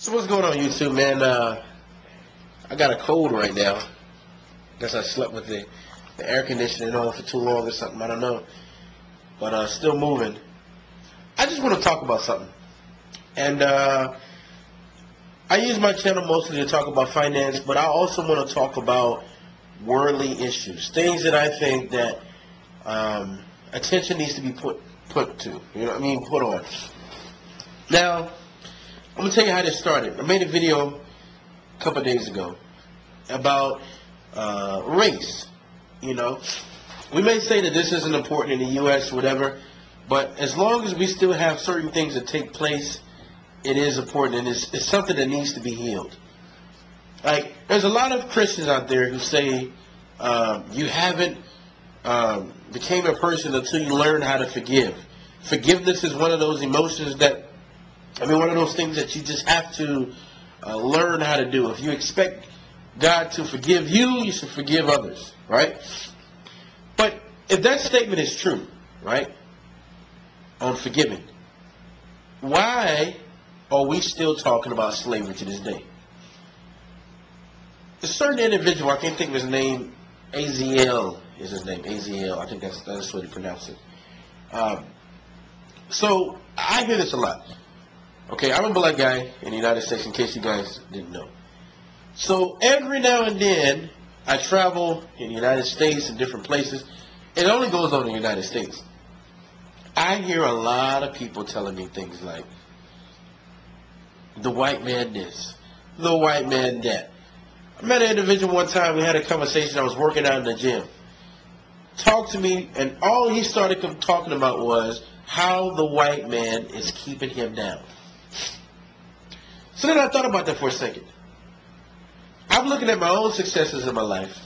So what's going on, YouTube, man? I got a cold right now. Guess I slept with the air conditioning on for too long or something. I don't know. But still moving. I just want to talk about something. And I use my channel mostly to talk about finance, but I also want to talk about worldly issues. Things that I think that attention needs to be put to. You know what I mean? Put on. Now, I'm going to tell you how this started. I made a video a couple of days ago about race. You know, we may say that this isn't important in the U.S., whatever, but as long as we still have certain things that take place, it is important, and it's something that needs to be healed. Like, there's a lot of Christians out there who say you haven't became a person until you learn how to forgive. Forgiveness is one of those emotions that, one of those things that you just have to learn how to do. If you expect God to forgive you, you should forgive others, right? But if that statement is true, right, on forgiving, why are we still talking about slavery to this day? A certain individual, I can't think of his name, AZL is his name, AZL, I think that's what he pronounced it. So, I hear this a lot. Okay, I'm a black guy in the United States, in case you guys didn't know. So, every now and then, I travel in the United States and different places. It only goes on in the United States. I hear a lot of people telling me things like, the white man this, the white man that. I met an individual one time, we had a conversation, I was working out in the gym. Talked to me, and all he started talking about was how the white man is keeping him down. So then I thought about that for a second. I'm looking at my own successes in my life,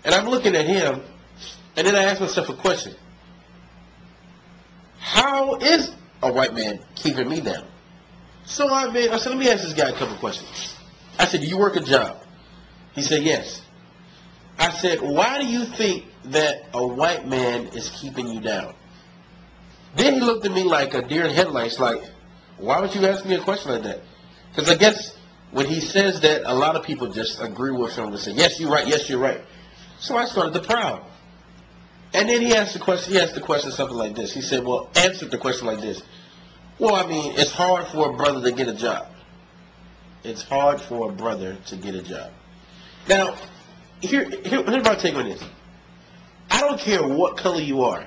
and I'm looking at him, and then I ask myself a question. How is a white man keeping me down? So I said, let me ask this guy a couple questions. I said, do you work a job? He said, yes. I said, why do you think that a white man is keeping you down? Then he looked at me like a deer in headlights, like, why would you ask me a question like that? Because I guess when he says that, a lot of people just agree with him and say, yes, you're right, yes, you're right. So I started to prowl. And then he asked the question something like this. He said, well, answer the question like this. Well, it's hard for a brother to get a job. It's hard for a brother to get a job. Now, here's my take on this. I don't care what color you are.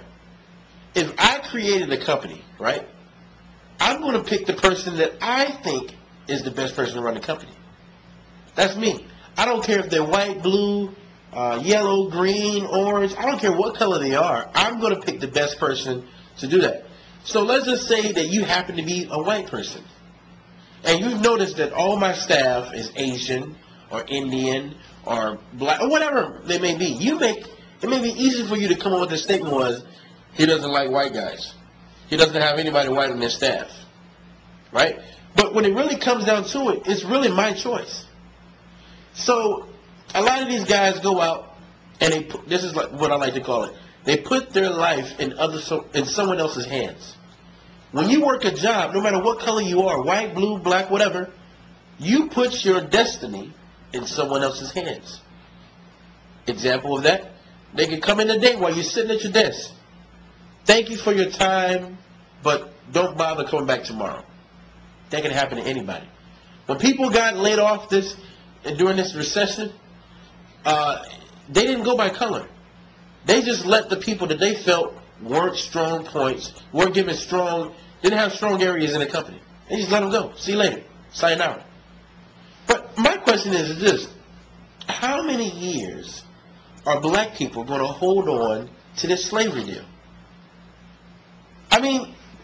If I created a company, right, I'm going to pick the person that I think is the best person to run the company. That's me. I don't care if they're white, blue, yellow, green, orange. I don't care what color they are. I'm going to pick the best person to do that. So let's just say that you happen to be a white person. And you've noticed that all my staff is Asian or Indian or black or whatever they may be. It may be easy for you to come up with the statement was, he doesn't like white guys. He doesn't have anybody white on his staff. Right? But when it really comes down to it, it's really my choice. So a lot of these guys go out and this is like what I like to call it. They put their life in someone else's hands. When you work a job, no matter what color you are, white, blue, black, whatever, you put your destiny in someone else's hands. Example of that, they can come in today while you're sitting at your desk. Thank you for your time, but don't bother coming back tomorrow. That can happen to anybody. When people got laid off during this recession, they didn't go by color. They just let the people that they felt weren't strong points, didn't have strong areas in the company. They just let them go. See you later. Sayonara. But my question is this. How many years are black people going to hold on to this slavery deal?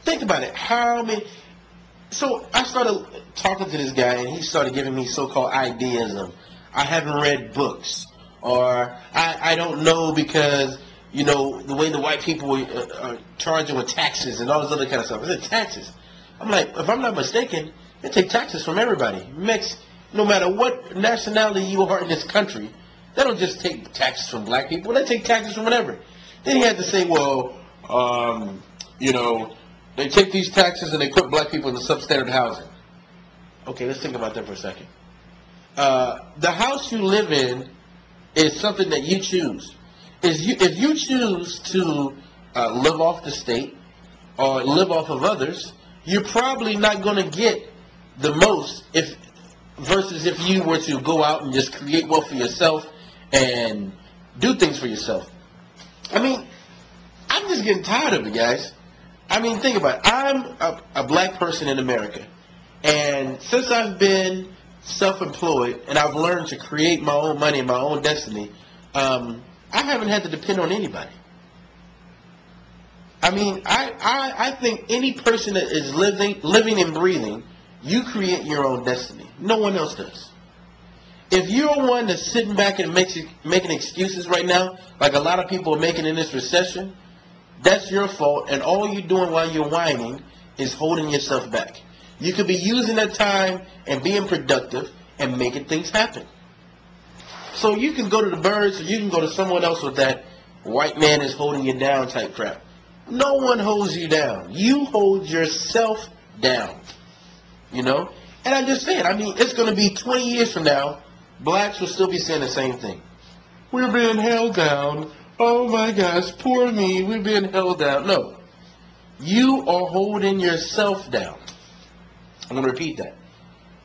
Think about it. How many? So I started talking to this guy, and he started giving me so-called ideas of, I haven't read books, or I don't know because, the way the white people are charging with taxes and all this other kind of stuff. I said, taxes? I'm like, if I'm not mistaken, they take taxes from everybody. No matter what nationality you are in this country, they don't just take taxes from black people. They take taxes from whatever. Then he had to say, well, they take these taxes and they put black people in the substandard housing. Okay, let's think about that for a second. The house you live in is something that you choose. If you choose to live off the state or live off of others, you're probably not going to get the most versus if you were to go out and just create wealth for yourself and do things for yourself. I mean, I'm just getting tired of it, guys. I mean, think about it. I'm a black person in America. And since I've been self-employed and I've learned to create my own money and my own destiny, I haven't had to depend on anybody. I mean, I think any person that is living and breathing, you create your own destiny. No one else does. If you're one that's sitting back and making excuses right now, like a lot of people are making in this recession, that's your fault, and all you're doing while you're whining is holding yourself back. You could be using that time and being productive and making things happen. So you can go to the birds or you can go to someone else with that white man is holding you down type crap. No one holds you down. You hold yourself down. You know? And I'm just saying, I mean, it's going to be 20 years from now, blacks will still be saying the same thing. We're being held down. Oh my gosh, poor me, we're being held down. No. You are holding yourself down. I'm going to repeat that.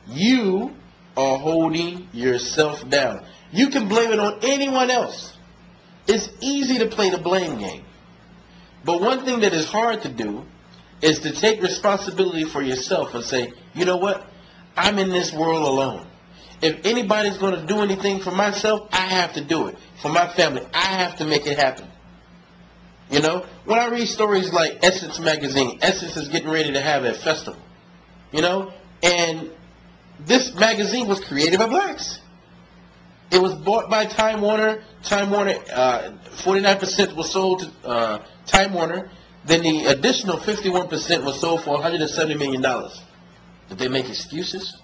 You are holding yourself down. You can blame it on anyone else. It's easy to play the blame game. But one thing that is hard to do is to take responsibility for yourself and say, you know what? I'm in this world alone. If anybody's going to do anything for myself, I have to do it. For my family, I have to make it happen. You know? When I read stories like Essence magazine, Essence is getting ready to have a festival. You know? And this magazine was created by blacks. It was bought by Time Warner. Time Warner, 49% was sold to Time Warner. Then the additional 51% was sold for $170 million. Did they make excuses?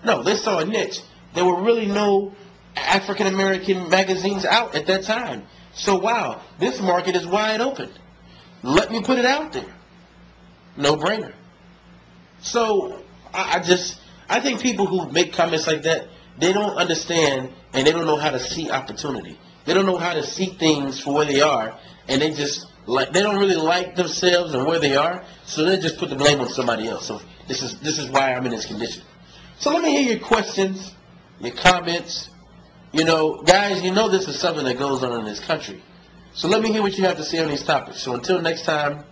No, they saw a niche. There were really no African American magazines out at that time. So wow, this market is wide open. Let me put it out there. No brainer. So I think people who make comments like that, they don't understand and they don't know how to see opportunity. They don't know how to see things for where they are, and they don't really like themselves and where they are, so they just put the blame on somebody else. So this is why I'm in this condition. So let me hear your questions, your comments. You know, guys, you know this is something that goes on in this country. So let me hear what you have to say on these topics. So until next time,